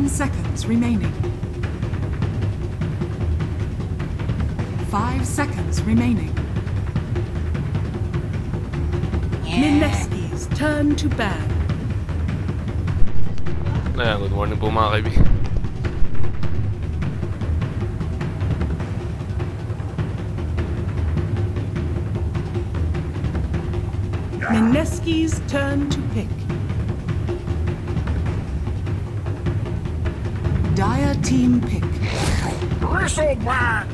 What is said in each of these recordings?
10 seconds remaining. 5 seconds remaining. Mineski's turn to ban. Ayan, good morning po mga kaibigan. Mineski's turn to pick. Dire team pick. Bristleback!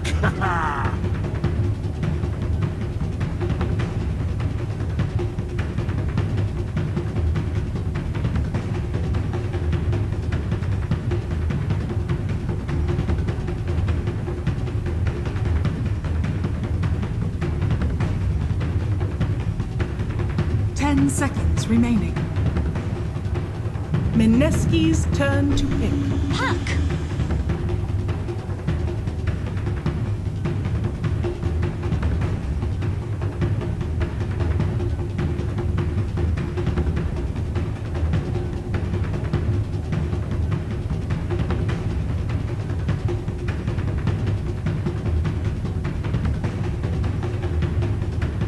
10 seconds remaining. Mineski's turn to pick. Puck!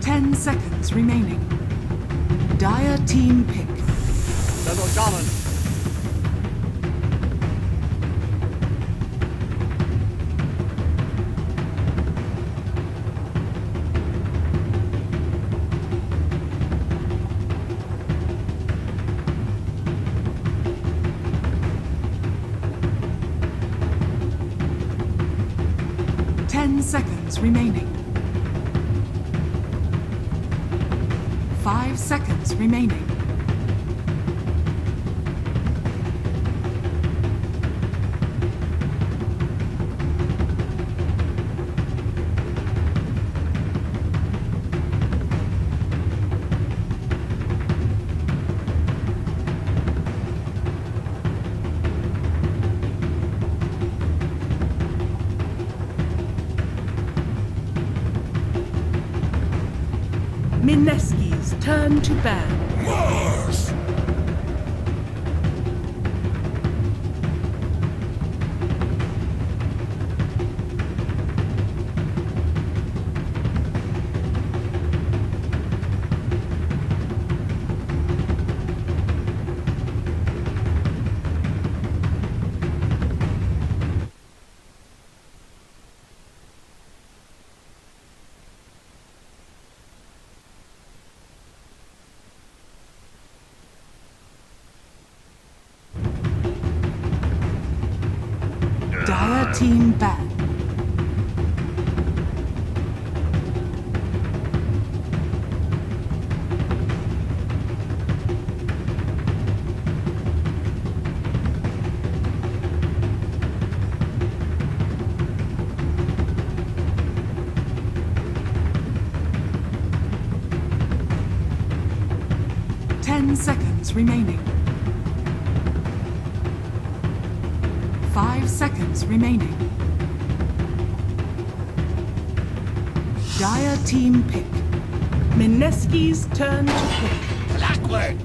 10 seconds remaining. Dire team pick. Little Dolan. Seconds remaining. 5 seconds remaining. Mineski's turn to ban. Mars! Dire team ban. Seconds remaining. 5 seconds remaining. Dire team pick. Mineski's turn to pick. Blackwood!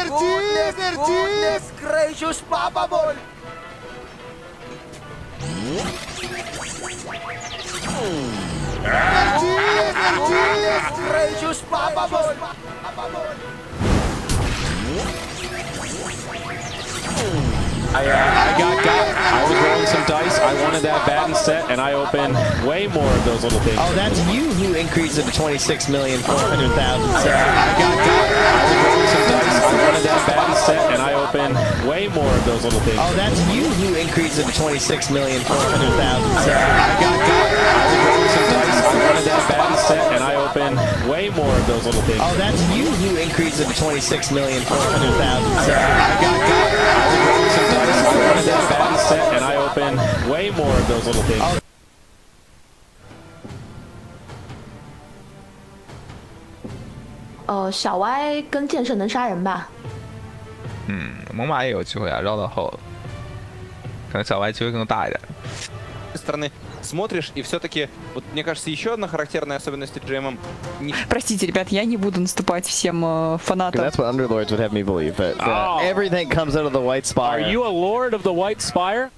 Goodness gracious, Papa Ball! Goodness gracious, Papa Ball! I was rolling some dice. I wanted that bad and set, and I opened way more of those little things. Oh, that's you who increased it to 26,400,000. I was rolling some dice. I wanted that bad and set, and I opened way more of those little things. Oh, that's you who increased it to 26,400,000. I was rolling some dice. I wanted that bad and set, and I opened way more of those little things. Oh, that's you who increased it to 26,400,000. I was rolling some dice. I wanted that bad and set, and I opened way more of those little things.小歪跟剑圣能杀人吧？猛犸也有机会啊，绕到后，可能小歪机会更大一点。стороны смотришь, и все-таки, вот мне кажется, еще одна характерная особенность GMM. Простите, ребят, я не буду наступать всем фанатам. That's what Underlords would have me believe. That everything comes out of the White Spire. Are you a Lord of the White Spire?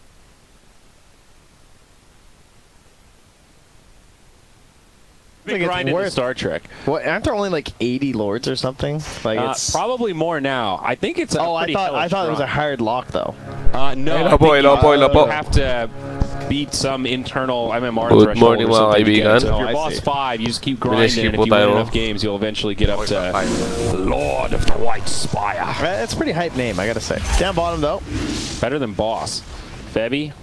I think it's worth Star Trek. What, aren't there only like 80 lords or something? Like it's probably more now. I think it's a I thought it was a hard lock though. No, you have to beat some internal MMR Good threshold morning, or something to get. kaibigan. So if you're I boss see. 5, you just keep grinding, Mineski and if you po win tayo. enough games, you'll eventually get up to Lord of the White Spire. That's a pretty hype name, I gotta say. Down bottom though. Better than boss. Febby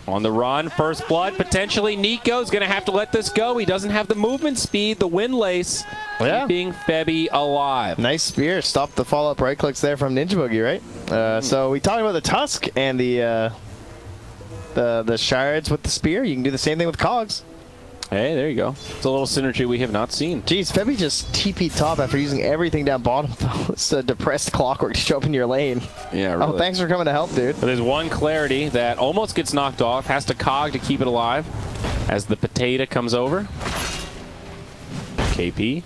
on the run, first blood, potentially. Nico's gonna have to let this go. He doesn't have the movement speed, the windlace, keeping Febby alive. Nice spear, stopped the follow-up right clicks there from Ninja Boogie, right? So we talked about the Tusk and the shards with the spear. You can do the same thing with Cogs. Hey, there you go. It's a little synergy we have not seen. Jeez, Febby just TP top after using everything down bottom. It's a depressed clockwork to show up in your lane. Yeah, really. Oh, thanks for coming to help, dude. But there's one Clarity that almost gets knocked off, has to Cog to keep it alive as the potato comes over. KP.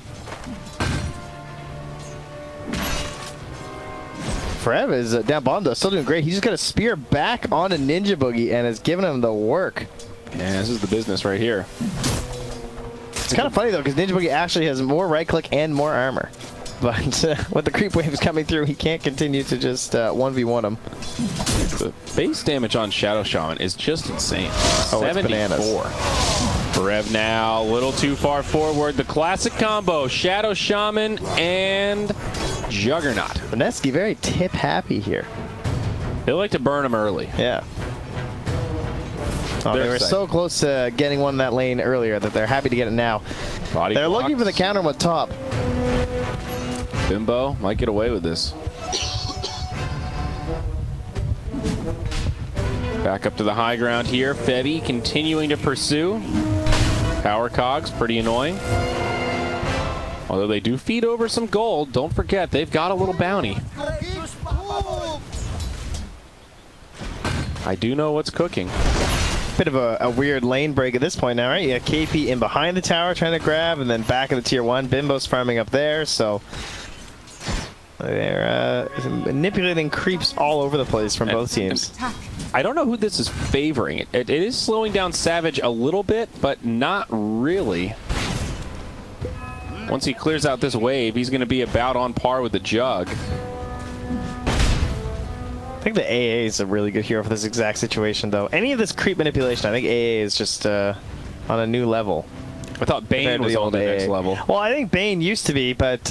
Frev is down bottom though, still doing great. He's just got a spear back on a Ninja Boogie and is giving him the work. Yeah, this is the business right here. It's kind of funny though, because Ninja Boogie actually has more right click and more armor. But with the creep waves coming through, he can't continue to just 1v1 him. The base damage on Shadow Shaman is just insane. Oh, 74. it's bananas. Rev now, a little too far forward. The classic combo, Shadow Shaman and Juggernaut. Mineski very tip happy here. They like to burn him early. Yeah. Oh, they were so close to getting one in that lane earlier that they're happy to get it now. They're looking for the counter with top. Bimbo might get away with this. Back up to the high ground here. Febby continuing to pursue. Power Cogs, pretty annoying. Although they do feed over some gold, don't forget they've got a little bounty. I do know what's cooking. Bit of a weird lane break at this point now, right? Yeah, KP in behind the tower trying to grab, and then back of the tier 1. Bimbo's farming up there, so they're manipulating creeps all over the place from both teams. I don't know who this is favoring. It is slowing down Savage a little bit, but not really. Once he clears out this wave, he's going to be about on par with the Jug. I think the AA is a really good hero for this exact situation, though. Any of this creep manipulation, I think AA is just on a new level. I thought Bane was on the next level. Well, I think Bane used to be, but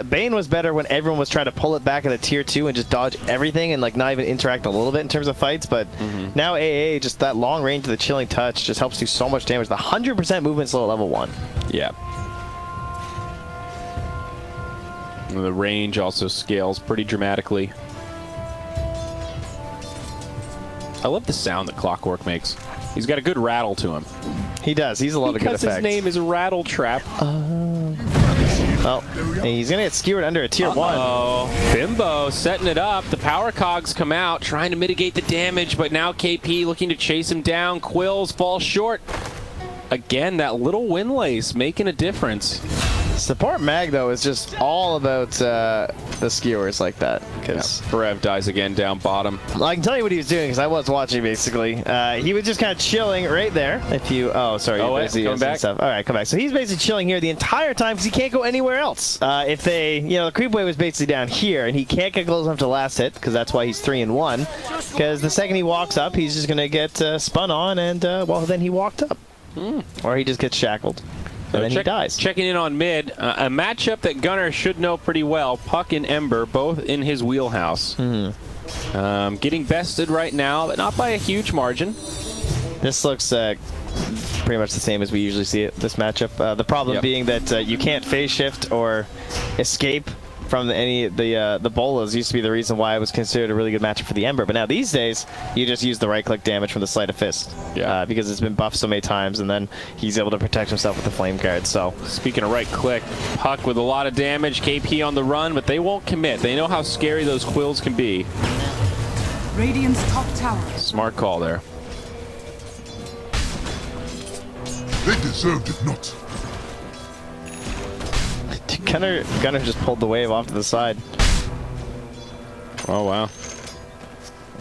Bane was better when everyone was trying to pull it back in the tier 2 and just dodge everything and like not even interact a little bit in terms of fights. But now AA, just that long range of the chilling touch just helps do so much damage. The 100% movement slow at level 1. Yeah. And the range also scales pretty dramatically. I love the sound that Clockwork makes. He's got a good rattle to him. He does. He's a lot of good effects. Because his name is Rattle Trap. Well, he's going to get skewered under a tier 1. Oh, Bimbo setting it up. The power cogs come out, trying to mitigate the damage, but now KP looking to chase him down. Quills falls short. Again, that little windlace making a difference. Support Mag, though, is just all about the skewers like that. because Berev dies again down bottom. Well, I can tell you what he was doing because I was watching basically. He was just kind of chilling right there. If you, oh sorry, Oh, wait, busy come back. stuff. All right, come back. So he's basically chilling here the entire time because he can't go anywhere else. If they, the creep wave was basically down here, and he can't get close enough to last hit because that's why he's 3-1. Because the second he walks up, he's just gonna get spun on, and well, then he walked up, or he just gets shackled. And then he dies. Checking in on mid, a matchup that Gunnar should know pretty well. Puck and Ember, both in his wheelhouse. Getting bested right now, but not by a huge margin. This looks pretty much the same as we usually see it, this matchup. The problem being that you can't phase shift or escape from any of the bolas. Used to be the reason why it was considered a really good matchup for the Ember, but now these days you just use the right-click damage from the Sleight of Fist, because it's been buffed so many times, and then he's able to protect himself with the flame card. So speaking of right-click, Puck with a lot of damage, KP on the run, but they won't commit. They know how scary those quills can be. Radiant's top tower. Smart call there. They deserved it not. Gunnar just pulled the wave off to the side. Oh, wow.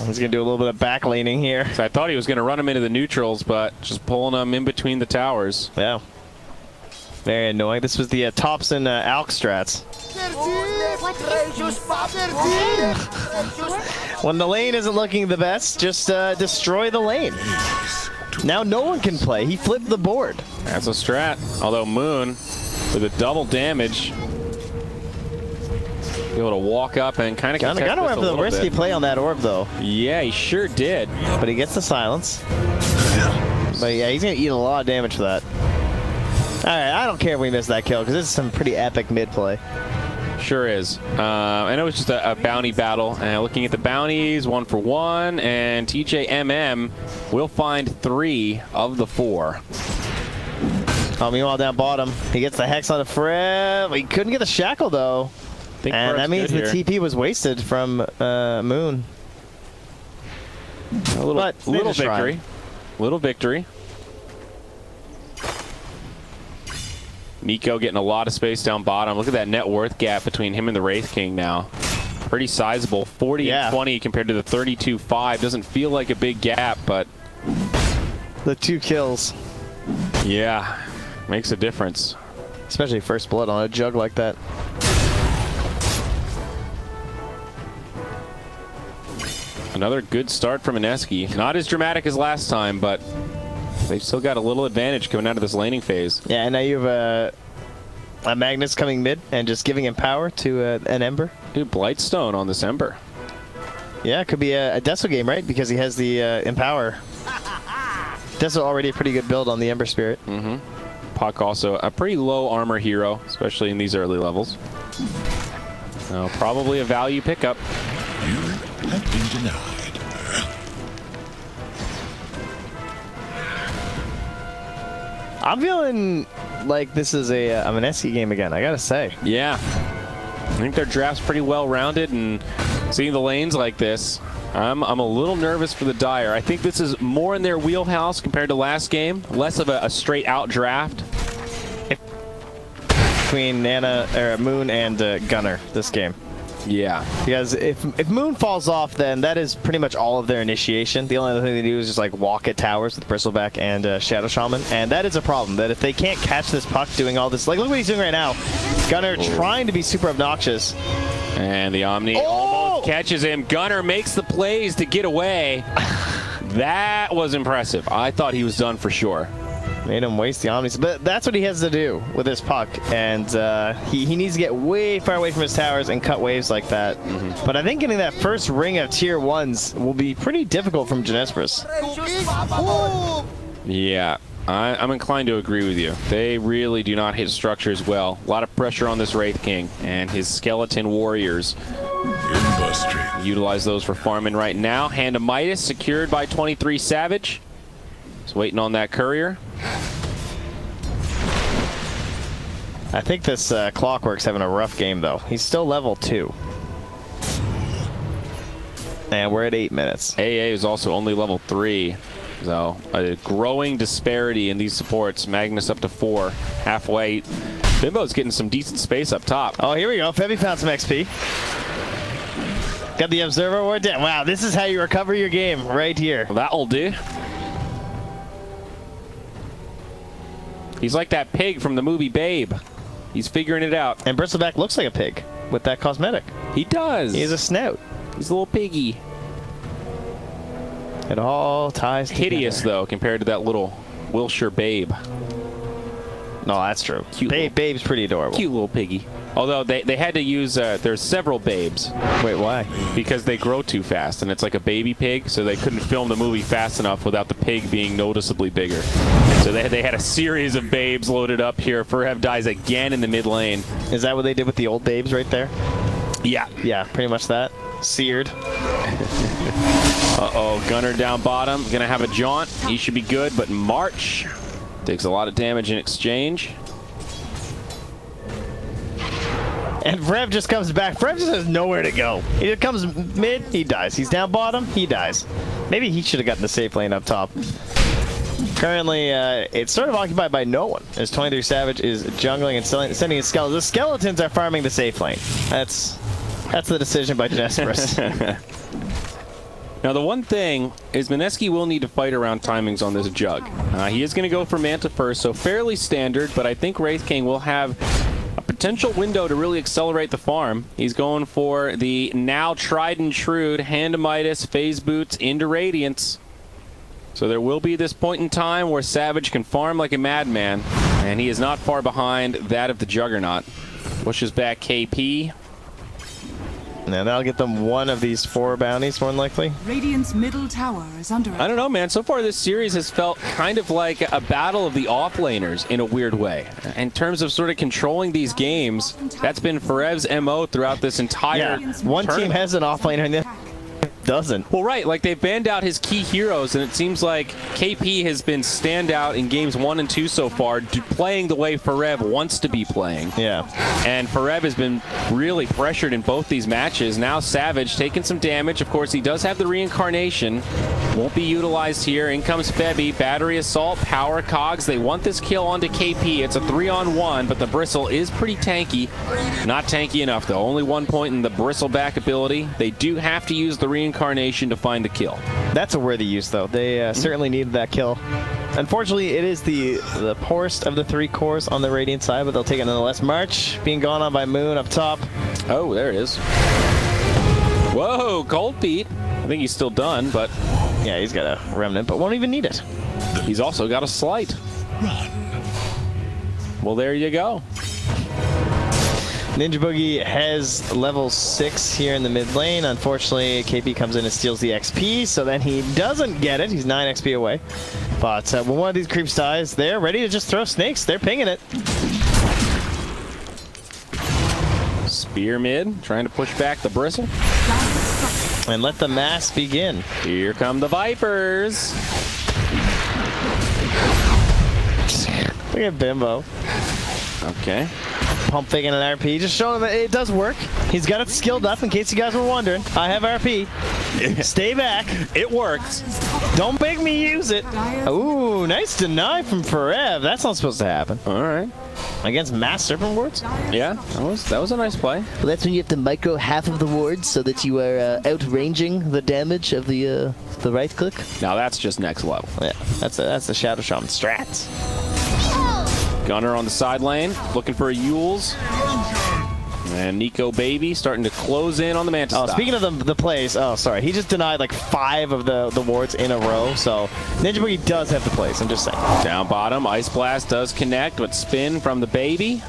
He's going to do a little bit of back laning here. So I thought he was going to run him into the neutrals, but just pulling them in between the towers. Yeah. Very annoying. This was the Thompson Alk strats. When the lane isn't looking the best, just destroy the lane. Now no one can play. He flipped the board. That's a strat. Although Moon, with a double damage, be able to walk up and kind of contest Gunnar went for the risky play on that orb, though. Yeah, he sure did. But he gets the silence. But yeah, he's going to eat a lot of damage for that. All right, I don't care if we miss that kill, because this is some pretty epic mid play. Sure is. I know it's just a bounty battle. Looking at the bounties, 1 for 1, and TJMM will find 3 of the 4. Meanwhile, down bottom, he gets the Hex on the Frev. He couldn't get the Shackle, though. And that means the TP was wasted from Moon. A little victory. Little victory. Nico getting a lot of space down bottom. Look at that net worth gap between him and the Wraith King now. Pretty sizable. 40 and 20 compared to the 32-5. Doesn't feel like a big gap, but the 2 kills. Yeah, makes a difference. Especially first blood on a jug like that. Another good start from Mineski. Not as dramatic as last time, but they've still got a little advantage coming out of this laning phase. Yeah, and now you have a Magnus coming mid and just giving him power to an Ember. Dude, Blightstone on this Ember. Yeah, it could be a Deso game, right? Because he has the Empower. Deso already a pretty good build on the Ember Spirit. Puck also a pretty low armor hero, especially in these early levels. So probably a value pickup. You have been denied. I'm feeling like this is a Mineski game again, I gotta say. Yeah. I think their draft's pretty well rounded, and seeing the lanes like this, I'm a little nervous for the Dire. I think this is more in their wheelhouse compared to last game. Less of a straight out draft. Between Moon and Gunnar this game. Yeah. Because if Moon falls off, then that is pretty much all of their initiation. The only other thing they do is just like walk at towers with Bristleback and Shadow Shaman. And that is a problem, that if they can't catch this Puck doing all this, like look what he's doing right now. Gunnar trying to be super obnoxious. And the Omni almost catches him. Gunnar makes the plays to get away. That was impressive. I thought he was done for sure. Made him waste the Omnis, but that's what he has to do with his Puck, and he needs to get way far away from his towers and cut waves like that. But I think getting that first ring of tier 1s will be pretty difficult from Jinesrbrus. Yeah, I'm inclined to agree with you. They really do not hit structures well. A lot of pressure on this Wraith King and his skeleton warriors. Utilize those for farming right now. Hand of Midas secured by 23 Savage. Just waiting on that courier. I think this Clockwork's having a rough game, though. He's still level 2. And we're at 8 minutes. AA is also only level 3. So a growing disparity in these supports. Magnus up to 4. Halfway. Bimbo's getting some decent space up top. Oh, here we go. Febby found some XP. Got the Observer Award down. Wow, this is how you recover your game right here. Well, that'll do. He's like that pig from the movie Babe. He's figuring it out. And Bristleback looks like a pig with that cosmetic. He does. He has a snout. He's a little piggy. It all ties together. Hideous, though, compared to that little Wilshire Babe. No, that's true. Babe's pretty adorable. Cute little piggy. Although they had to use, there's several Babes. Wait, why? Because they grow too fast, and it's like a baby pig, so they couldn't film the movie fast enough without the pig being noticeably bigger. So they had a series of Babes loaded up here. Furev dies again in the mid lane. Is that what they did with the old Babes right there? Yeah. Yeah, pretty much that. Seared. Uh-oh, Gunner down bottom. Gonna have a jaunt. He should be good, but March takes a lot of damage in exchange. And Frev just comes back. Frev just has nowhere to go. He just comes mid, he dies. He's down bottom, he dies. Maybe he should have gotten the safe lane up top. Currently, it's sort of occupied by no one, as 23 Savage is jungling and sending his skeletons. The skeletons are farming the safe lane. That's the decision by Jinesrbrus. Now, the one thing is Mineski will need to fight around timings on this jug. He is going to go for Manta first, so fairly standard, but I think Wraith King will have a potential window to really accelerate the farm. He's going for the now tried and true Handamitis phase boots into Radiance. So there will be this point in time where Savage can farm like a madman, and he is not far behind that of the Juggernaut. Pushes back KP. Now that'll get them one of these 4 bounties, more than likely. Radiant's middle tower is under I don't know, man. So far, this series has felt kind of like a battle of the offlaners in a weird way. In terms of sort of controlling these games, that's been Ferev's MO throughout this entire one tournament. team has an offlaner and the doesn't. Well, right. Like, they've banned out his key heroes, and it seems like KP has been standout in games 1 and 2 so far, playing the way Ferev wants to be playing. Yeah. And Ferev has been really pressured in both these matches. Now Savage taking some damage. Of course, he does have the reincarnation. Won't be utilized here. In comes Febby. Battery Assault, Power Cogs. They want this kill onto KP. It's a 3-on-1, but the Bristle is pretty tanky. Not tanky enough, though. Only 1 point in the Bristleback ability. They do have to use the reincarnation to find the kill. That's a worthy use, though. They certainly needed that kill. Unfortunately, it is the poorest of the 3 cores on the Radiant side, but they'll take it nonetheless. March being gone on by Moon up top. Oh, there it is. Whoa, Cold Feet. I think he's still done, but... Yeah, he's got a remnant, but won't even need it. He's also got a slight. Well, there you go. Ninja Boogie has level 6 here in the mid lane. Unfortunately, KP comes in and steals the XP, so then he doesn't get it. He's 9 XP away. But when one of these creeps dies, they're ready to just throw snakes. They're pinging it. Spear mid, trying to push back the Bristle. And let the mass begin. Here come the Vipers. Look at Bimbo. Okay. Pump faking an RP, just showing that it does work. He's got it skilled up, in case you guys were wondering. I have RP. Stay back. It works. Don't make me use it. Ooh, nice deny from Ferev. That's not supposed to happen. All right. Against Mass Serpent Wards? Yeah, that was a nice play. Well, that's when you have to micro half of the wards so that you are outranging the damage of the right click. Now that's just next level. Yeah, that's the Shadow Shaman strats. Gunner on the side lane, looking for a Yules. And Nico Baby starting to close in on the Manta. Oh, speaking of the plays, oh, sorry. He just denied like 5 of the wards in a row, so Ninja Boogie does have the plays, I'm just saying. Down bottom, Ice Blast does connect, but spin from the Baby.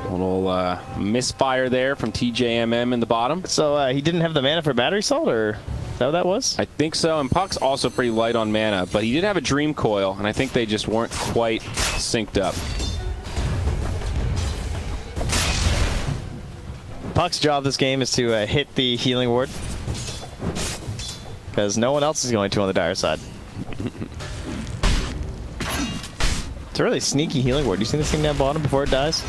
A little misfire there from TJMM in the bottom. So he didn't have the mana for Battery Assault, or is that what that was? I think so, and Puck's also pretty light on mana, but he did have a Dream Coil, and I think they just weren't quite synced up. Puck's job this game is to hit the healing ward, because no one else is going to on the Dire side. It's a really sneaky healing ward. You see this thing down bottom before it dies?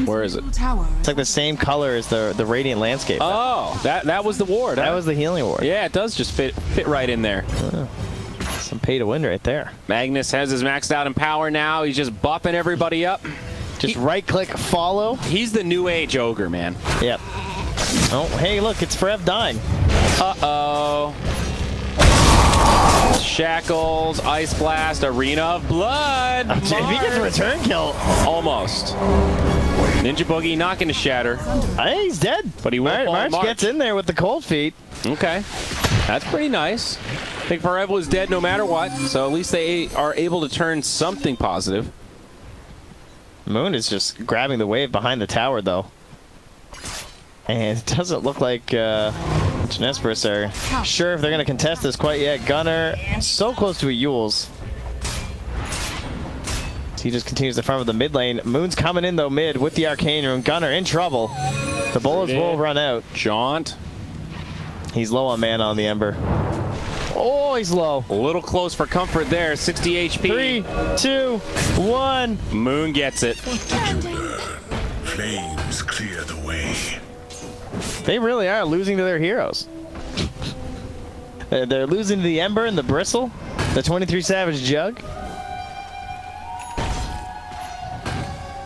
Where is it? It's like the same color as the Radiant landscape. Oh, that was the ward. That was the healing ward. Yeah, it does just fit right in there. Some pay to win right there. Magnus has his maxed out in power now. He's just buffing everybody up. Just right-click, follow. He's the new age ogre, man. Yep. Oh, hey, look, it's Forev dying. Uh-oh. Shackles, Ice Blast, Arena of Blood. If he gets a return kill. Almost. Ninja Boogie not going to shatter. I think he's dead. But he will March gets in there with the cold feet. Okay. That's pretty nice. I think Forev was dead no matter what, so at least they are able to turn something positive. Moon is just grabbing the wave behind the tower, though. And it doesn't look like Jinesrbrus are sure if they're going to contest this quite yet. Gunner so close to a Yules. He just continues to farm with the mid lane. Moon's coming in, though, mid with the Arcane Rune. Gunner in trouble. The bullets will run out. Jaunt. He's low on mana on the Ember. Oh, he's low. A little close for comfort there. 60 HP. 3, 2, 1. Moon gets it. Flames clear the way. They really are losing to their heroes. They're losing to the Ember and the Bristle, the 23 Savage Jug.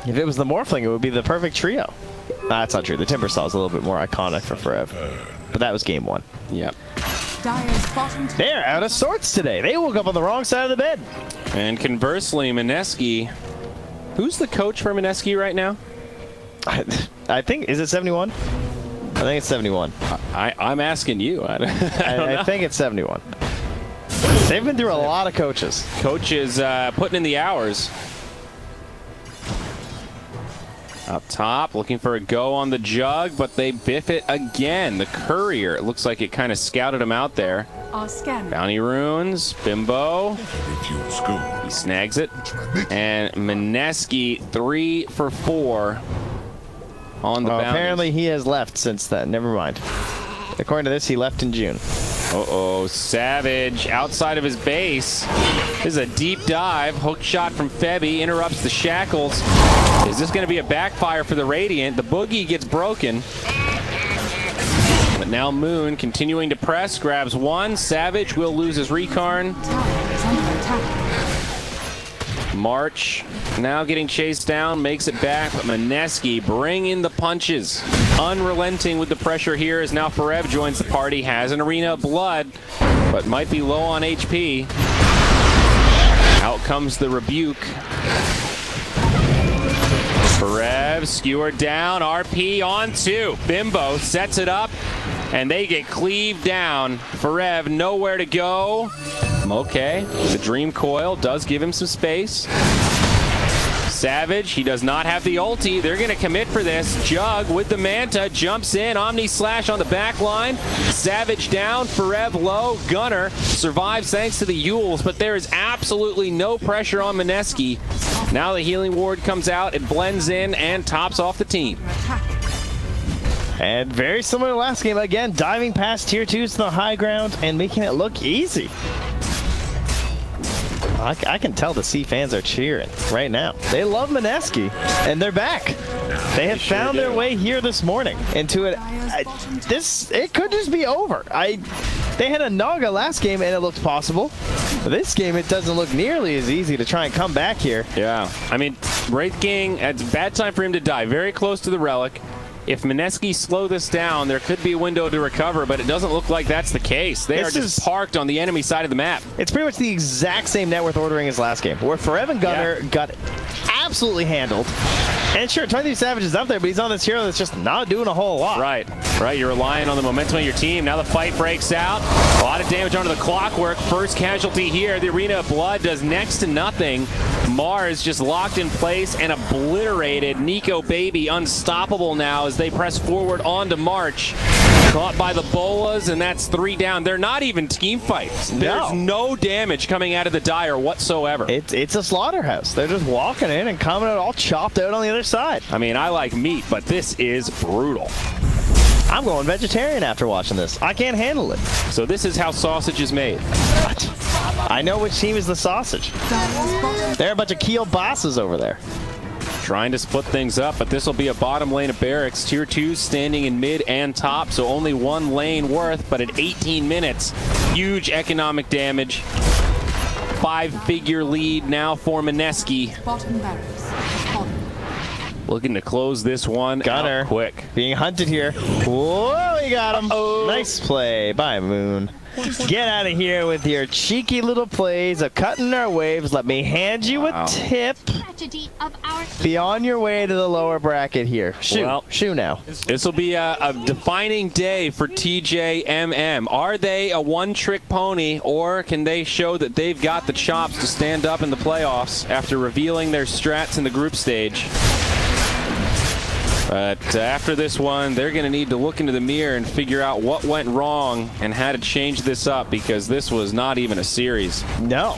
If it was the Morphling, it would be the perfect trio. That's not true. The Timbersaw is a little bit more iconic for Forev. But that was game 1. Yep. They're out of sorts today. They woke up on the wrong side of the bed. And conversely, Mineski. Who's the coach for Mineski right now? I think, is it 71? I think it's 71. I'm asking you. I think it's 71. They've been through a lot of coaches. Coach is putting in the hours. Up top, looking for a go on the Jug, but they biff it again. The Courier, it looks like it kind of scouted him out there. Bounty Runes, Bimbo. He snags it. And Mineski, 3 for 4 on the bounties. Apparently he has left since then. Never mind. According to this, he left in June. Uh-oh, Savage outside of his base. This is a deep dive. Hook shot from Febby interrupts the shackles. Is this going to be a backfire for the Radiant? The Boogie gets broken. But now Moon continuing to press, grabs one. Savage will lose his Recarn. March now getting chased down, makes it back, but Mineski bringing the punches. Unrelenting with the pressure here as now Forev joins the party, has an Arena of Blood, but might be low on HP. Out comes the Rebuke. Forev skewered down, RP on 2. Bimbo sets it up, and they get cleaved down. Forev nowhere to go. Okay, the Dream Coil does give him some space. Savage, he does not have the ulti. They're going to commit for this. Jug with the Manta, jumps in. Omni Slash on the back line. Savage down, Forev low. Gunner survives thanks to the Yules, but there is absolutely no pressure on Mineski. Now the Healing Ward comes out, it blends in and tops off the team. And very similar to last game, again, diving past tier 2s to the high ground and making it look easy. I can tell the C fans are cheering right now. They love Mineski, and they're back. They have found their way here this morning into it. It could just be over. They had a Naga last game, and it looked possible. But this game, it doesn't look nearly as easy to try and come back here. Yeah, I mean, Wraith King, it's a bad time for him to die. Very close to the Relic. If Mineski slow this down, there could be a window to recover, but it doesn't look like that's the case. They are just parked on the enemy side of the map. It's pretty much the exact same net worth ordering as last game, where Forev and Gunner got absolutely handled. And sure, 23 Savage is up there, but he's on this hero that's just not doing a whole lot. Right. You're relying on the momentum of your team. Now the fight breaks out. A lot of damage onto the Clockwork. First casualty here. The Arena of Blood does next to nothing. Mars just locked in place and obliterated. Nico Baby unstoppable now as they press forward onto March. Caught by the Bolas, and that's 3 down. They're not even team fights. There's no damage coming out of the Dire whatsoever. It's a slaughterhouse. They're just walking in and coming out all chopped out on the other side. I mean, I like meat, but this is brutal. I'm going vegetarian after watching this. I can't handle it. So this is how sausage is made. I know which team is the sausage. There are a bunch of Keel bosses over there. Trying to split things up, but this will be a bottom lane of barracks. Tier 2 standing in mid and top, so only one lane worth, but at 18 minutes, huge economic damage. 5-figure lead now for Mineski. looking to close this one Gunner out quick. being hunted here. Whoa, he got him. Nice play by Moon. Get out of here with your cheeky little plays of cutting our waves. Let me hand you a tip. Be on your way to the lower bracket here. Shoo now. This will be a defining day for TJMM. Are they a one-trick pony, or can they show that they've got the chops to stand up in the playoffs after revealing their strats in the group stage? But after this one, they're going to need to look into the mirror and figure out what went wrong and how to change this up, because this was not even a series. No,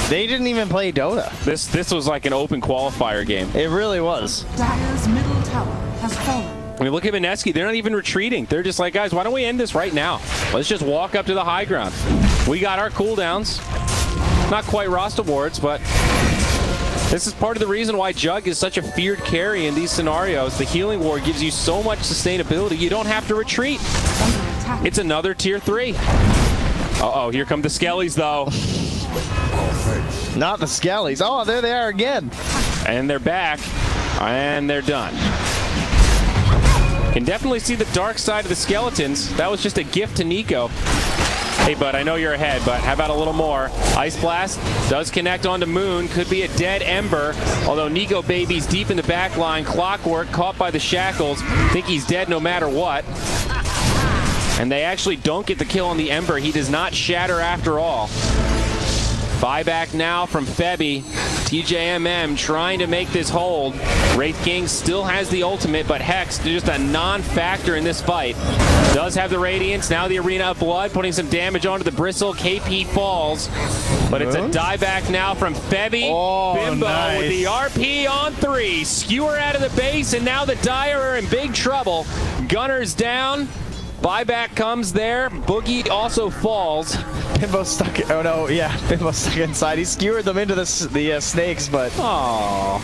they didn't even play Dota. This was like an open qualifier game. It really was. Dire's middle tower has fallen. I mean, look at Mineski. They're not even retreating. They're just like, guys, why don't we end this right now? Let's just walk up to the high ground. We got our cooldowns. Not quite roster wards, but this is part of the reason why Jug is such a feared carry in these scenarios. The healing ward gives you so much sustainability, you don't have to retreat. It's another tier 3. Uh-oh, here come the Skellies, though. Not the Skellies. Oh, there they are again. And they're back, and they're done. Can definitely see the dark side of the skeletons. That was just a gift to Nico. Hey, bud, I know you're ahead, but how about a little more? Ice Blast does connect onto Moon. Could be a dead Ember, although Nico Baby's deep in the back line. Clockwork caught by the shackles. Think he's dead no matter what. And they actually don't get the kill on the Ember. He does not shatter after all. Buyback now from Febby. TJMM trying to make this hold. Wraith King still has the ultimate, but Hex just a non-factor in this fight. Does have the Radiance. Now the Arena of Blood, putting some damage onto the Bristle. KP falls, but it's a dieback now from Febby. Bimbo with the RP on 3. Skewer out of the base, and now the Dire are in big trouble. Gunner's down. Buyback comes there. Boogie also falls. Bimbo stuck. Oh no, yeah, Bimbo stuck inside. He skewered them into the snakes, but. Oh.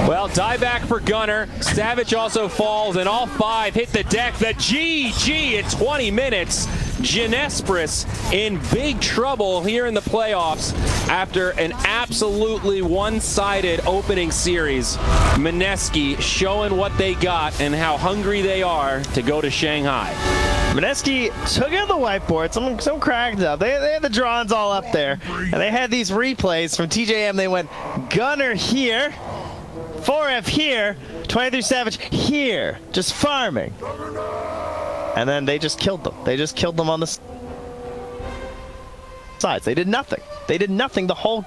Well, dieback for Gunner. Savage also falls, and all 5 hit the deck. The GG in 20 minutes. Jinesrbrus in big trouble here in the playoffs after an absolutely one-sided opening series. Mineski showing what they got and how hungry they are to go to Shanghai. Mineski took out the whiteboard, some cracked up. They had the drawings all up there, and they had these replays from TJM. They went Gunner here, 4F here, 23 Savage here, just farming. And then they just killed them. They just killed them on the sides. They did nothing. They did nothing the whole...